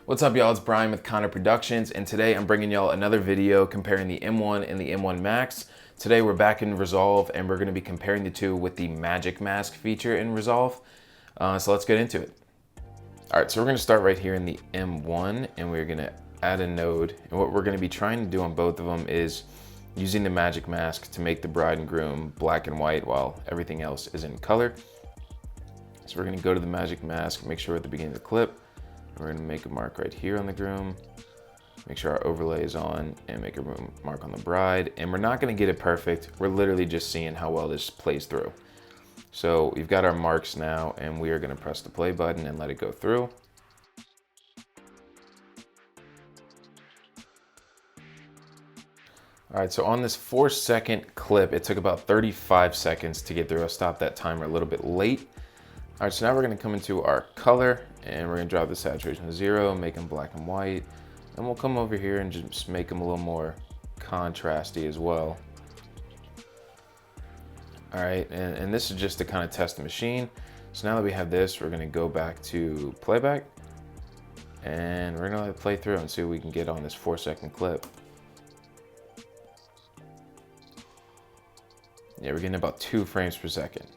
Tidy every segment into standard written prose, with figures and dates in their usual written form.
What's up, y'all? It's Brian with Connor Productions, and today I'm bringing y'all another video comparing the M1 and the M1 Max. Today we're back in Resolve, and we're going to be comparing the two with the Magic Mask feature in Resolve. So let's get into it. All right, so we're going to start right here in the M1, and we're going to add a node. And what we're going to be trying to do on both of them is using the Magic Mask to make the bride and groom black and white while everything else is in color. So we're going to go to the Magic Mask, make sure we're at the beginning of the clip. We're going to make a mark right here on the groom, make sure our overlay is on, and make a mark on the bride. And we're not going to get it perfect. We're literally just seeing how well this plays through. So we've got our marks now, and we are going to press the play button and let it go through. All right, so on this 4-second clip, it took about 35 seconds to get through. I'll stop that timer a little bit late. All right, so now we're gonna come into our color, and we're gonna drop the saturation to 0, make them black and white. And we'll come over here and just make them a little more contrasty as well. All right, and this is just to kind of test the machine. So now that we have this, we're gonna go back to playback, and we're gonna let it play through and see what we can get on this 4-second clip. Yeah, we're getting about 2 frames per second.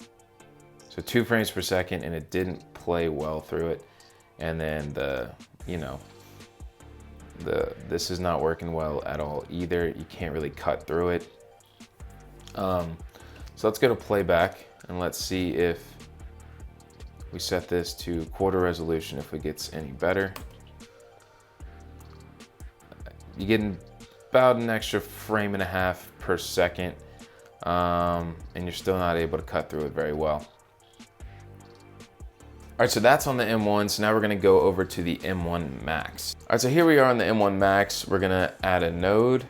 So 2 frames per second, and it didn't play well through it. And then this is not working well at all either. You can't really cut through it. So let's go to playback, and let's see if we set this to quarter resolution, if it gets any better. You're getting about an extra 1.5 frames per second, and you're still not able to cut through it very well. All right, so that's on the M1. So now we're gonna go over to the M1 Max. All right, so here we are on the M1 Max. We're gonna add a node,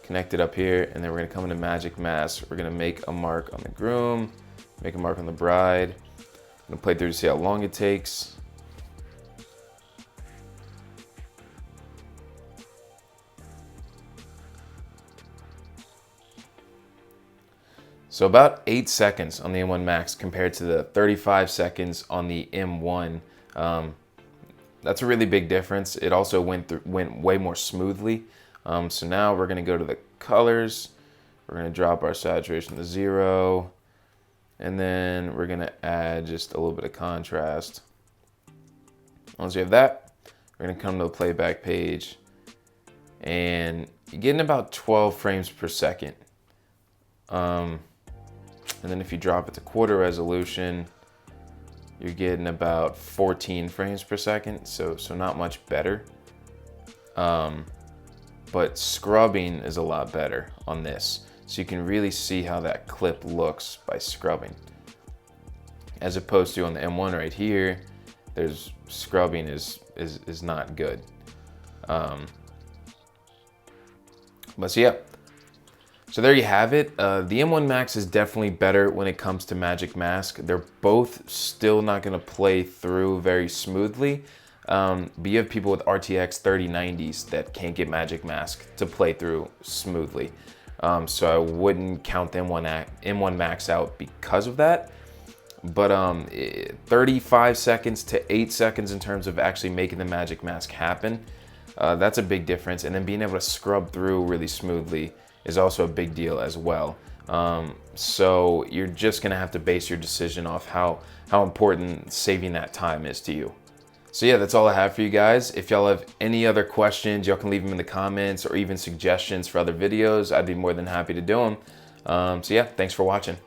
connect it up here, and then we're gonna come into Magic Mask. We're gonna make a mark on the groom, make a mark on the bride. I'm gonna play through to see how long it takes. So about 8 seconds on the M1 Max compared to the 35 seconds on the M1. That's a really big difference. It also went way more smoothly. So now we're gonna go to the colors. We're gonna drop our saturation to 0. And then we're gonna add just a little bit of contrast. Once you have that, we're gonna come to the playback page, and you're getting about 12 frames per second. And then if you drop it to quarter resolution, you're getting about 14 frames per second, so not much better. But scrubbing is a lot better on this. So you can really see how that clip looks by scrubbing. As opposed to on the M1 right here, there's scrubbing is not good. But so yeah. So there you have it. The M1 Max is definitely better when it comes to Magic Mask. They're both still not gonna play through very smoothly. But you have people with RTX 3090s that can't get Magic Mask to play through smoothly. So I wouldn't count the M1 Max out because of that. But 35 seconds to 8 seconds in terms of actually making the Magic Mask happen, that's a big difference. And then being able to scrub through really smoothly is also a big deal as well. So you're just gonna have to base your decision off how important saving that time is to you. So yeah, that's all I have for you guys. If y'all have any other questions, y'all can leave them in the comments or even suggestions for other videos. I'd be more than happy to do them. So yeah, thanks for watching.